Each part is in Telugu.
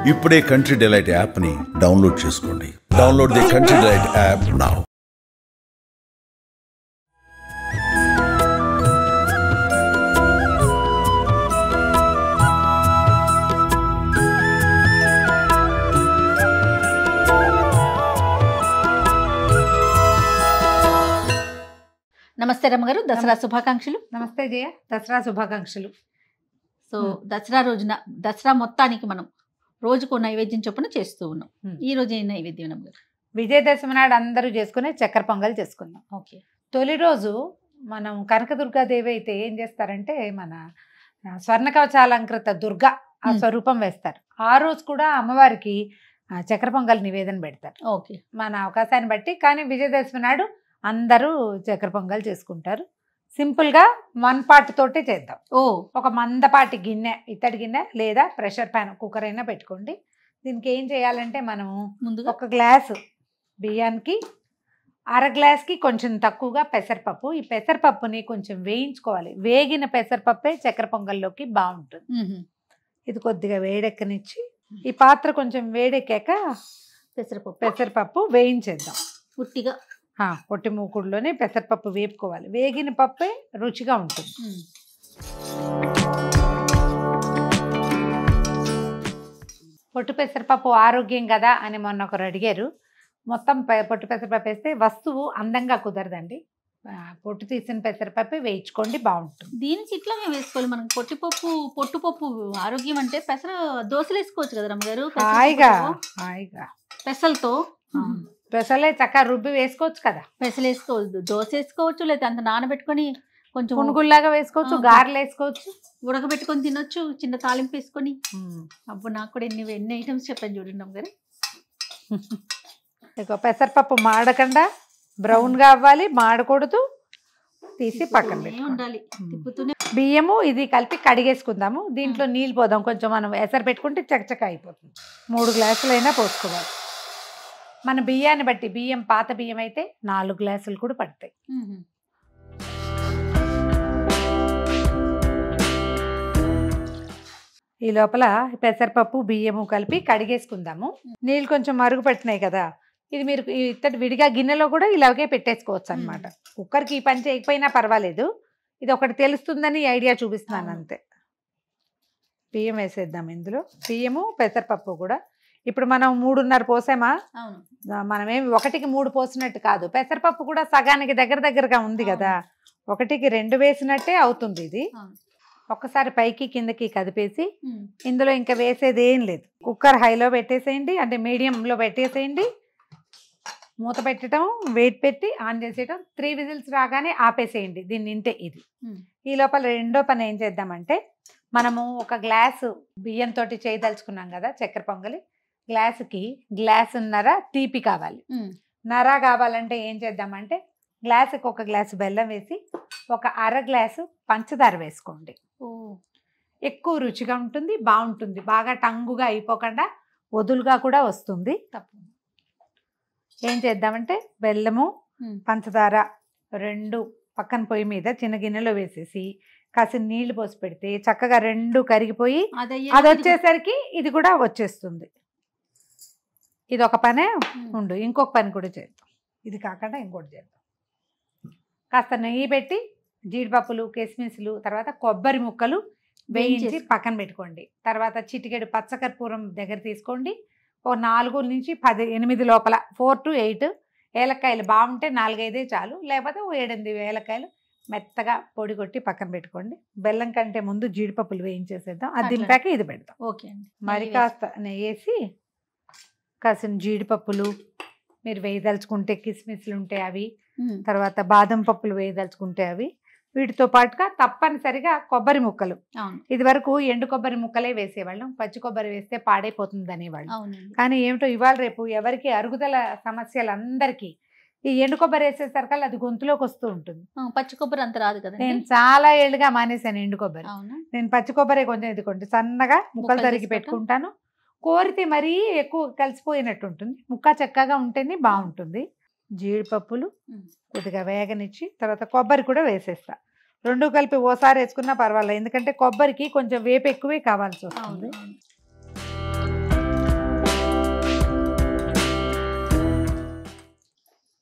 ఇప్పుడే కంట్రీ డిలైట్ యాప్ని డౌన్లోడ్ చేసుకోండి. Download the country delight app now. నమస్తే రమ్మగారు, దసరా శుభాకాంక్షలు. నమస్తే జయ, దసరా శుభాకాంక్షలు. సో దసరా రోజున దసరా మొత్తానికి మనం రోజుకు నైవేద్యం చొప్పున చేస్తూ ఉన్నాం. ఈ రోజు ఏ నైవేద్యం రమ్మగారు? విజయదశమి నాడు అందరూ చేసుకునే చక్కెర పొంగల్ చేసుకుందాం. ఓకే. తొలి రోజు మనం కనకదుర్గాదేవి అయితే ఏం చేస్తారంటే మన స్వర్ణ కవచాలంకృత దుర్గా ఆ స్వరూపం వేస్తారు. ఆ రోజు కూడా అమ్మవారికి చక్కెర పొంగల్ నివేదన పెడతారు. ఓకే. మన అవకాశాన్ని బట్టి. కానీ విజయదశమి నాడు అందరూ చక్కెర పొంగల్ చేసుకుంటారు. సింపుల్గా 1 పార్ట్ తోటే చేద్దాం. ఒక మందపాటి గిన్నె, ఇత్తడి గిన్నె లేదా ప్రెషర్ ప్యాన్, కుక్కర్ అయినా పెట్టుకోండి. దీనికి ఏం చేయాలంటే మనము ముందుగా 1 గ్లాసు బియ్యానికి 1/2 గ్లాస్కి కొంచెం తక్కువగా పెసరపప్పు. ఈ పెసరపప్పుని కొంచెం వేయించుకోవాలి. వేగిన పెసరపప్పే చక్కెర పొంగల్లోకి బాగుంటుంది. ఇది కొద్దిగా వేడెక్కనిచ్చి ఈ పాత్ర కొంచెం వేడెక్కాక పెసరపప్పు వేయించేద్దాం. పుట్టిగా పొట్టి మూకుడులోనే పెసరపప్పు వేపుకోవాలి. వేగిన పప్పే రుచిగా ఉంటుంది. పొట్టు పెసరపప్పు ఆరోగ్యం కదా అని మొన్న ఒకరు అడిగారు. మొత్తం పొట్టు పెసరపప్పు వేస్తే వస్తువు అందంగా కుదరదండి. పొట్టు తీసిన పెసరపప్పు వేయించుకోండి, బాగుంటుంది. దీనికి ఇట్లాగే వేసుకోవాలి. మనకి పొట్టుపప్పు ఆరోగ్యం అంటే పెసర దోశలు వేసుకోవచ్చు కదా రమ్మగారు. హాయిగా పెసలతో పెసలే చక్కగా రుబ్బి వేసుకోవచ్చు కదా. పెసలు వేసుకోవచ్చు, దోశ వేసుకోవచ్చు, లేదా అంత నానబెట్టుకొని కొంచెం పునుగుల్లాగా వేసుకోవచ్చు, గారెలు వేసుకోవచ్చు, ఉడకబెట్టుకొని తినొచ్చు, చిన్న తాలింపు వేసుకొని. అప్పుడు నాకు కూడా ఎన్ని ఐటమ్స్ చెప్పాను చూడండి అమ్మగారు. ఇక పెసరపప్పు మాడకుండా బ్రౌన్గా అవ్వాలి, మాడకూడదు. తీసి పక్కన ఉండాలి. బియ్యము ఇది కలిపి కడిగేసుకుందాము. దీంట్లో నీళ్ళు పోదాం. కొంచెం మనం ఎసరు పెట్టుకుంటే చకచక అయిపోతుంది. 3 గ్లాసులైనా పోసుకోవాలి. మన బియ్యాన్ని బట్టి, బియ్యం పాత బియ్యం అయితే 4 గ్లాసులు కూడా పడతాయి. ఈ లోపల పెసరపప్పు బియ్యము కలిపి కడిగేసుకుందాము. నీళ్ళు కొంచెం మరుగు పట్టినాయి కదా. ఇది మీరు ఇత్తడి విడిగా గిన్నెలో కూడా ఇలాగే పెట్టేసుకోవచ్చు అనమాట. కుక్కర్కి ఈ పని చేయకపోయినా పర్వాలేదు. ఇది ఒకటి తెలుస్తుందని ఐడియా చూపిస్తున్నాను అంతే. బియ్యం వేసేద్దాం ఇందులో. బియ్యము పెసరపప్పు కూడా. ఇప్పుడు మనం 3:30 పోసామా? మనమేమి 1కి 3 పోసినట్టు కాదు. పెసరపప్పు కూడా సగానికి దగ్గరగా ఉంది కదా. 1కి 2 వేసినట్టే అవుతుంది ఇది. ఒక్కసారి పైకి కిందకి కదిపేసి ఇందులో ఇంకా వేసేది ఏం లేదు. కుక్కర్ హైలో పెట్టేసేయండి, అంటే మీడియంలో పెట్టేసేయండి. మూత పెట్టడం, వెయిట్ పెట్టి ఆన్ చేసేయడం. 3 విజిల్స్ రాగానే ఆపేసేయండి దీన్ని. ఇంతే ఇది. ఈ లోపల రెండో పని ఏం చేద్దామంటే, మనము 1 గ్లాసు బియ్యంతో చేయదలుచుకున్నాం కదా చక్కెర పొంగలి. గ్లాసుకి గ్లాసున్నర తీపి కావాలి. నర కావాలంటే ఏం చేద్దామంటే, గ్లాసుకి 1 గ్లాసు బెల్లం వేసి 1/2 గ్లాసు పంచదార వేసుకోండి. ఎక్కువ రుచిగా ఉంటుంది, బాగుంటుంది. బాగా టంగుగా అయిపోకుండా వదులుగా కూడా వస్తుంది. ఏం చేద్దామంటే బెల్లము పంచదార 2 పక్కన పొయ్యి మీద చిన్న గిన్నెలో వేసేసి కాసిన నీళ్లు పోసి పెడితే చక్కగా 2 కరిగిపోయి అది వచ్చేసరికి ఇది కూడా వచ్చేస్తుంది. ఇది ఒక పనే ఉండు. ఇంకొక పని కూడా చేద్దాం. ఇది కాకుండా ఇంకోటి చేద్దాం. కాస్త నెయ్యి పెట్టి జీడిపప్పులు, కిస్మిస్లు, తర్వాత కొబ్బరి ముక్కలు వేయించి పక్కన పెట్టుకోండి. తర్వాత చిటికెడు పచ్చకర్పూరం దగ్గర తీసుకోండి. ఓ 4 నుంచి 8 లోపల 4 to 8 ఏలక్కాయలు. బాగుంటే 4-5 చాలు, లేకపోతే 7-8 ఏలక్కాయలు మెత్తగా పొడి కొట్టి పక్కన పెట్టుకోండి. బెల్లం కంటే ముందు జీడిపప్పులు వేయించేసేద్దాం. అది దింపాక ఇది పెడతాం. ఓకే అండి. మరి కాస్త నెయ్యేసి కాసిన జీడిపప్పులు మీరు వేయదలుచుకుంటే, కిస్మిస్లు ఉంటే అవి, తర్వాత బాదం పప్పులు వేయదలుచుకుంటే అవి, వీటితో పాటుగా తప్పనిసరిగా కొబ్బరి ముక్కలు. ఇది వరకు ఎండు కొబ్బరి ముక్కలే వేసేవాళ్ళం. పచ్చి కొబ్బరి వేస్తే పాడైపోతుంది అనేవాళ్ళు. కానీ ఏమిటో ఇవాళ రేపు ఎవరికి అరుగుదల సమస్యలు అందరికీ ఈ ఎండు కొబ్బరి వేసేసరికల్లా అది గొంతులోకి వస్తూ ఉంటుంది. పచ్చి కొబ్బరి అంత రాదు కదా. నేను చాలా ఏళ్ళుగా మానేశాను ఎండు కొబ్బరి. నేను పచ్చి కొబ్బరి కొంచెం ఇదికోండి సన్నగా ముక్కలు తరిగి పెట్టుకుంటాను. కోరితే మరీ ఎక్కువ కలిసిపోయినట్టు ఉంటుంది. ముక్క చక్కగా ఉంటేనే బాగుంటుంది. జీడిపప్పులు కొద్దిగా వేగనిచ్చి తర్వాత కొబ్బరి కూడా వేసేస్తా. 2 కలిపి ఓసారి వేసుకున్నా పర్వాలేదు, ఎందుకంటే కొబ్బరికి కొంచెం వేపు ఎక్కువే కావాల్సి వస్తుంది.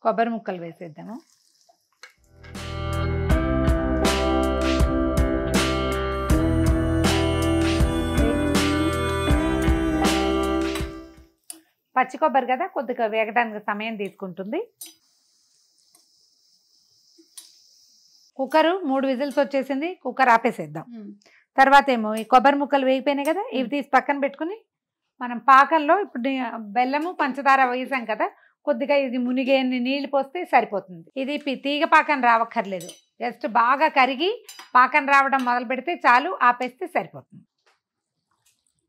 కొబ్బరి ముక్కలు వేసేద్దాము. పచ్చి కొబ్బరి కదా, కొద్దిగా వేగడానికి సమయం తీసుకుంటుంది. కుక్కరు 3 విజిల్స్ వచ్చేసింది. కుక్కర్ ఆపేసేద్దాం. తర్వాత ఏమో ఈ కొబ్బరి ముక్కలు వేగిపోయినాయి కదా, ఇవి తీసి పక్కన పెట్టుకుని మనం పాకంలో ఇప్పుడు బెల్లము పంచదార వేసాం కదా, కొద్దిగా ఇది మునిగే నీళ్ళు పోస్తే సరిపోతుంది. ఇది తీగ పాకం రావక్కర్లేదు, జస్ట్ బాగా కరిగి పాకం రావడం మొదలు పెడితే చాలు, ఆపేస్తే సరిపోతుంది.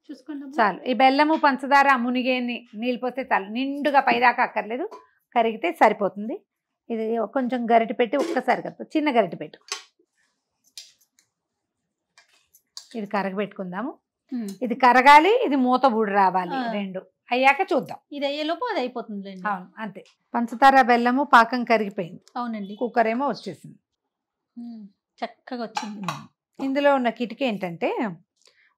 చూసుకోండి చాలు. ఈ బెల్లము పంచదార మునిగే నీళ్ళు పోస్తే చాలు, నిండుగా పైదాకా అక్కర్లేదు, కరిగితే సరిపోతుంది. ఇది కొంచెం గరిటె పెట్టి ఒక్కసారి కదా, చిన్న గరిటె పెట్టు, ఇది కరగబెట్టుకుందాము. ఇది కరగాలి, ఇది మూత బూడి రావాలి, రెండు అయ్యాక చూద్దాం. ఇది అయ్యేలోపు అది అయిపోతుంది. అవును అంతే. పంచదార బెల్లము పాకం కరిగిపోయింది. అవునండి. కుక్కర్ ఏమో వచ్చేసింది, చక్కగా వచ్చింది. ఇందులో ఉన్న కిటికీ ఏంటంటే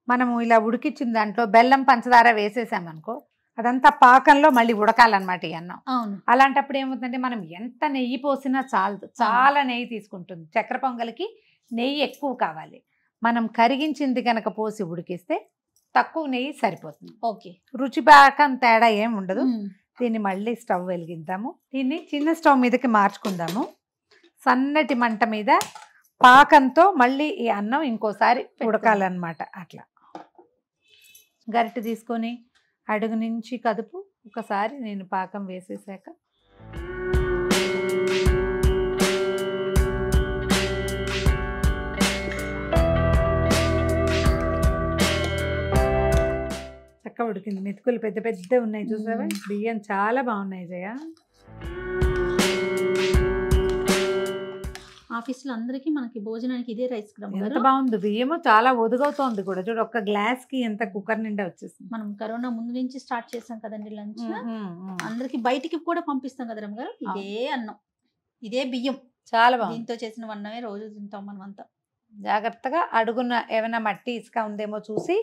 మనము ఇలా ఉడికిచ్చిన దాంట్లో బెల్లం పంచదార వేసేసామనుకో, అదంతా పాకంలో మళ్ళీ ఉడకాలన్నమాట ఈ అన్నం. అవును. అలాంటప్పుడు ఏమవుతుందంటే మనం ఎంత నెయ్యి పోసినా చాలదు, చాలా నెయ్యి తీసుకుంటుంది. చక్కెర పొంగలికి నెయ్యి ఎక్కువ కావాలి. మనం కరిగించింది కనుక పోసి ఉడికిస్తే తక్కువ నెయ్యి సరిపోతుంది. ఓకే. రుచి పాకం తేడా ఏం ఉండదు. దీన్ని మళ్ళీ స్టవ్ వెలిగిద్దాము. దీన్ని చిన్న స్టవ్ మీదకి మార్చుకుందాము. సన్నటి మంట మీద పాకంతో మళ్ళీ ఈ అన్నం ఇంకోసారి ఉడకాలన్నమాట. అట్లా గరిటె తీసుకొని అడుగు నుంచి కదుపు. ఒకసారి నేను పాకం వేసేసాక చక్కగా ఉడికింది. మెతుకులు పెద్ద పెద్ద ఉన్నాయి చూసావా, బియ్యం చాలా బాగున్నాయి జయ. ఆఫీసులో అందరికి మనకి భోజనానికి ఇదే రైస్. ఎంత బాగుంది బియ్యము, చాలా ఒదుగవుతోంది కూడా. చూడు, ఒక్క గ్లాస్ కి ఎంత కుక్కర్ నిండా వచ్చేసింది. మనం కరోనా ముందు నుంచి స్టార్ట్ చేసాం కదండి లంచ్. అందరికి బయటికి కూడా పంపిస్తాం కదా రమ్మ గారు. ఇదే అన్నం, ఇదే బియ్యం, చాలా బాగుంది. దీంతో చేసిన అన్నమే రోజు తింటాం మనం అంతా. జాగ్రత్తగా అడుగున ఏమైనా మట్టి ఇసుక ఉందేమో చూసి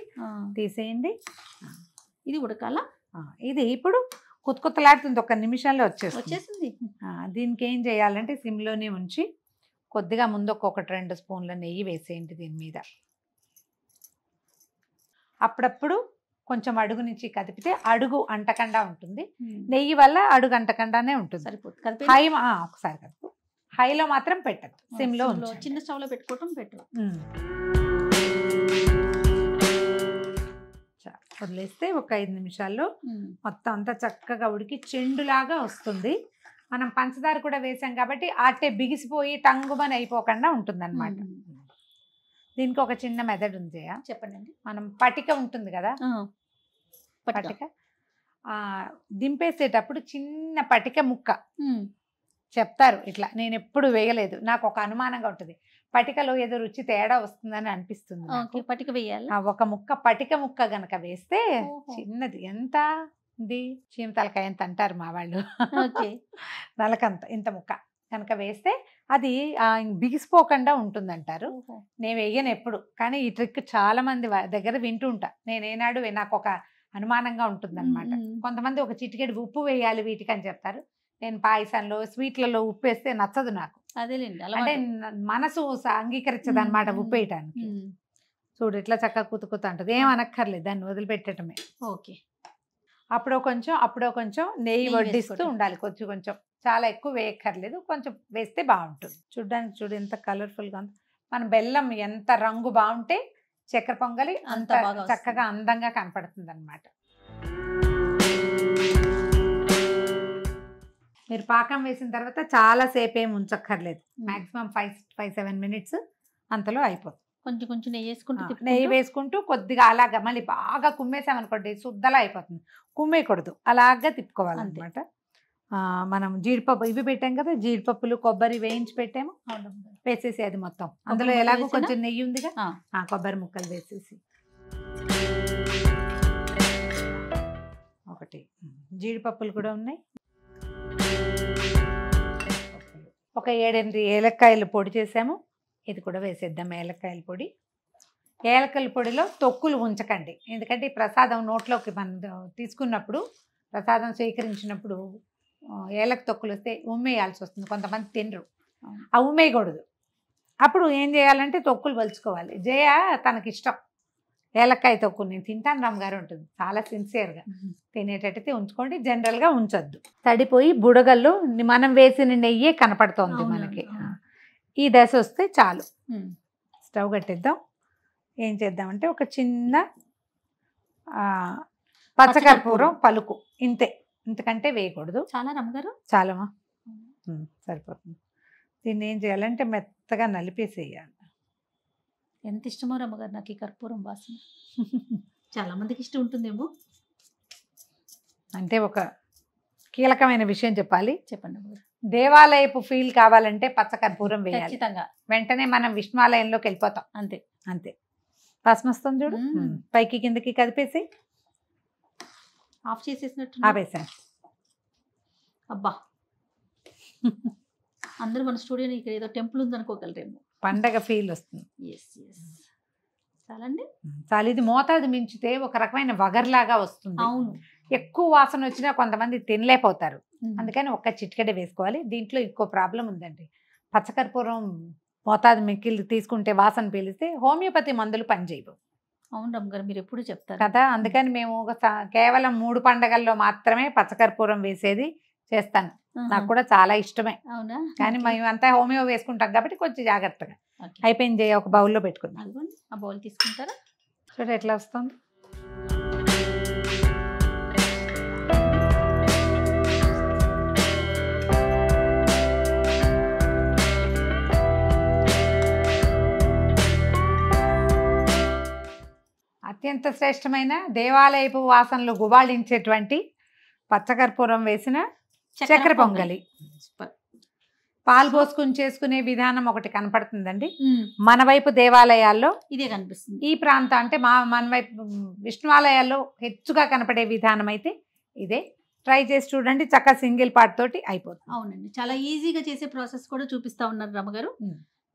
తీసేయండి. ఇది ఉడకాల. ఇది ఇప్పుడు కుత్తులాడుతుంది, 1 నిమిషంలో వచ్చేసింది. దీనికి ఏం చేయాలంటే సిమ్లోనే ఉంచి కొద్దిగా ముందు 1-2 స్పూన్ల నెయ్యి వేసేయండి దీని మీద. అప్పుడప్పుడు కొంచెం అడుగు నుంచి కదిపితే అడుగు అంటకుండా ఉంటుంది. నెయ్యి వల్ల అడుగు అంటకుండానే ఉంటుంది. సరిపోతుంది. హై ఒకసారి కదుపు, హైలో మాత్రం పెట్టదు, సిమ్లో చిన్న స్టవ్ లో పెట్టుకోవటం బెటర్. వదిలేస్తే ఒక 5 నిమిషాల్లో మొత్తం అంతా చక్కగా ఉడికి చెండులాగా వస్తుంది. మనం పంచదార కూడా వేసాం కాబట్టి అట్టే బిగిసిపోయి టంగుమని అయిపోకుండా ఉంటుంది అనమాట. దీనికి ఒక చిన్న మెథడ్ ఉంది. చెప్పండి. మనం పటిక ఉంటుంది కదా, పటిక దింపేసేటప్పుడు చిన్న పటిక ముక్క చెప్తారు ఇట్లా. నేను ఎప్పుడు వేయలేదు, నాకు ఒక అనుమానంగా ఉంటుంది. పటికలో ఏదో రుచి తేడా వస్తుందని అనిపిస్తుంది. పటిక వేయాలి. ఒక ముక్క పటిక ముక్క గనక వేస్తే చిన్నది, ఎంత ఇది చీమ తలకాయ ఎంత అంటారు మా వాళ్ళు, నలకంత ఇంత ముక్క కనుక వేస్తే అది బిగిసిపోకుండా ఉంటుందంటారు. నేను వేయను ఎప్పుడు, కానీ ఈ ట్రిక్ చాలా మంది దగ్గర వింటూ ఉంటా. నేనేనాడు నాకు ఒక అనుమానంగా ఉంటుంది అనమాట. కొంతమంది ఒక చిటికెడు ఉప్పు వేయాలి వీటికి అని చెప్తారు. నేను పాయసంలో స్వీట్లలో ఉప్పు వేస్తే నచ్చదు నాకు. అదేలేండి, అంటే మనసు అంగీకరించదు అనమాట ఉప్పు వేయటానికి. చూడు ఇట్లా చక్కగా కుతుకుతా ఉంటుంది, ఏం అనక్కర్లేదు, దాన్ని వదిలిపెట్టడమే. ఓకే. అప్పుడో కొంచెం నెయ్యి వడ్డిస్తూ ఉండాలి. కొంచెం, చాలా ఎక్కువ వేయక్కర్లేదు, కొంచెం వేస్తే బాగుంటుంది. చూడ్డానికి చూడు ఎంత కలర్ఫుల్గా ఉంది. మన బెల్లం ఎంత రంగు బాగుంటే చక్కెర పొంగలి అంత చక్కగా అందంగా కనపడుతుంది అనమాట. మీరు పాకం వేసిన తర్వాత చాలా సేపు ఏమి ఉంచక్కర్లేదు, మాక్సిమం 5-7 మినిట్స్ అంతలో అయిపోతుంది. కొంచెం నెయ్యి వేసుకుంటూ కొద్దిగా అలాగా మళ్ళీ బాగా కుమ్మేసామనుకోండి శుద్ధలా అయిపోతుంది. కుమ్మేయకూడదు, అలాగా తిప్పుకోవాలన్నమాట. మనం జీడిపప్పు ఇవి పెట్టాం కదా, జీడిపప్పులు కొబ్బరి వేయించి పెట్టాము, వేసేసి అది మొత్తం అందులో ఎలాగో కొంచెం నెయ్యి ఉందిగా, కొబ్బరి ముక్కలు వేసేసి ఒకటి జీడిపప్పులు కూడా ఉన్నాయి. ఒక 7-8 ఏలక్కాయలు పొడి చేసాము, ఇది కూడా వేసేద్దాం. ఏలక్కాయల పొడి. ఏలక్కాయల పొడిలో తొక్కులు ఉంచకండి, ఎందుకంటే ప్రసాదం నోట్లోకి మనం తీసుకున్నప్పుడు, ప్రసాదం స్వీకరించినప్పుడు ఏలక తొక్కులు వస్తే ఉమ్మేయాల్సి వస్తుంది, కొంతమంది తినరు, అవును. ఆ ఉమ్మేయకూడదు. అప్పుడు ఏం చేయాలంటే తొక్కులు పలుచుకోవాలి. జయ తనకి ఇష్టం ఏలక్కాయ తొక్కు, నేను తింటాను రమ్మగారు ఉంటుంది, చాలా సిన్సియర్గా తినేటట్టయితే ఉంచుకోండి, జనరల్గా ఉంచొద్దు. తడిపోయి బుడగల్లో మనం వేసిన నెయ్యే కనపడుతోంది అవును, మనకి. అవును. ఈ దశ వస్తే చాలు. ఉమ్. స్టవ్ కట్టేద్దాం. ఏం చేద్దామంటే ఒక చిన్న పచ్చకర్పూరం పలుకు, ఇంతే, ఇంతకంటే వేయకూడదు. చాలా రమ్మగారు. చాలమా, సరిపోతుంది. దీన్ని ఏం చేయాలంటే మెత్తగా నలిపేసేయాలి. ఎంత ఇష్టమో రమ్మగారు నాకు ఈ కర్పూరం వాసన. చాలా మందికి ఇష్టం ఉంటుందేమో. అంటే ఒక కీలకమైన విషయం చెప్పాలి. చెప్పండి అమ్మగారు. దేవాలయపు ఫీల్ కావాలంటే పచ్చకర్పూరం వేయాలి. ఖచ్చితంగా. వెంటనే మనం విష్ణువాలయంలోకి వెళ్ళిపోతాం. అంతే అంతే. పసుమొస్తుంది చూడు, పైకి కిందకి కదిపేసి ఆఫ్ చేసేసినట్టు. ఆపేసాను. అబ్బా, అందరూ మన స్టూడియోని ఇక్కడ ఏదో టెంపుల్ ఉందనుకోగలరేమో. పండగ ఫీల్ వస్తుంది. Yes yes. చాలండి. చాలా. ఇది మోతాదు మించితే ఒక రకమైన వగర్లాగా వస్తుంది. అవును. ఎక్కువ వాసన వచ్చినా కొంతమంది తినలేకపోతారు. అందుకని ఒక్క చిటికెడ వేసుకోవాలి. దీంట్లో ఇంకో ప్రాబ్లం ఉందండి. పచ్చకర్పూరం మోతాదు మిక్కిలి తీసుకుంటే వాసన పీలిస్తే హోమియోపతి మందులు పనిచేయవు. అవును రమ్మగారు, మీరు ఎప్పుడు చెప్తారు కదా. అందుకని మేము కేవలం 3 పండగల్లో మాత్రమే పచ్చకర్పూరం వేసేది చేస్తాను. నాకు కూడా చాలా ఇష్టమే. అవునా. కానీ మేము అంతా హోమియో వేసుకుంటాం కాబట్టి కొంచెం జాగ్రత్తగా. ఓకే. అయిపోయింది. ఒక బౌల్లో పెట్టుకుందాం. అదిగోండి, ఆ బౌల్ తీసుకుంటారా. చూడ ఎట్లా వస్తుంది. అత్యంత శ్రేష్టమైన దేవాలయపు వాసనలు గుబాళించేటువంటి పచ్చకర్పూరం వేసిన చక్కెర పొంగలి. సూపర్. పాలు పోసుకుని చేసుకునే విధానం ఒకటి కనపడుతుందండి మన వైపు దేవాలయాల్లో. ఇదే కనిపిస్తుంది. ఈ ప్రాంతం అంటే మన వైపు విష్ణువాలయాల్లో హెచ్చుగా కనపడే విధానం అయితే ఇదే. ట్రై చేసి చూడండి, చక్కగా సింగిల్ పార్ట్ తోటి అయిపోతుంది. అవునండి, చాలా ఈజీగా చేసే ప్రాసెస్ కూడా చూపిస్తా ఉన్నారు రమ్మగారు.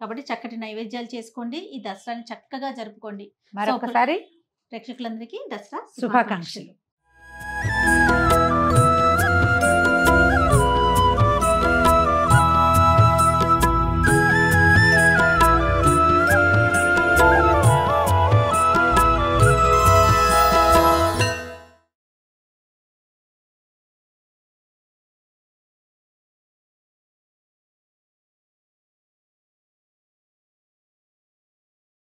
కాబట్టి చక్కటి నైవేద్యాలు చేసుకోండి, ఈ దసరాని చక్కగా జరుపుకోండి. మరొకసారి ప్రేక్షకులందరికీ దసరా శుభాకాంక్షలు.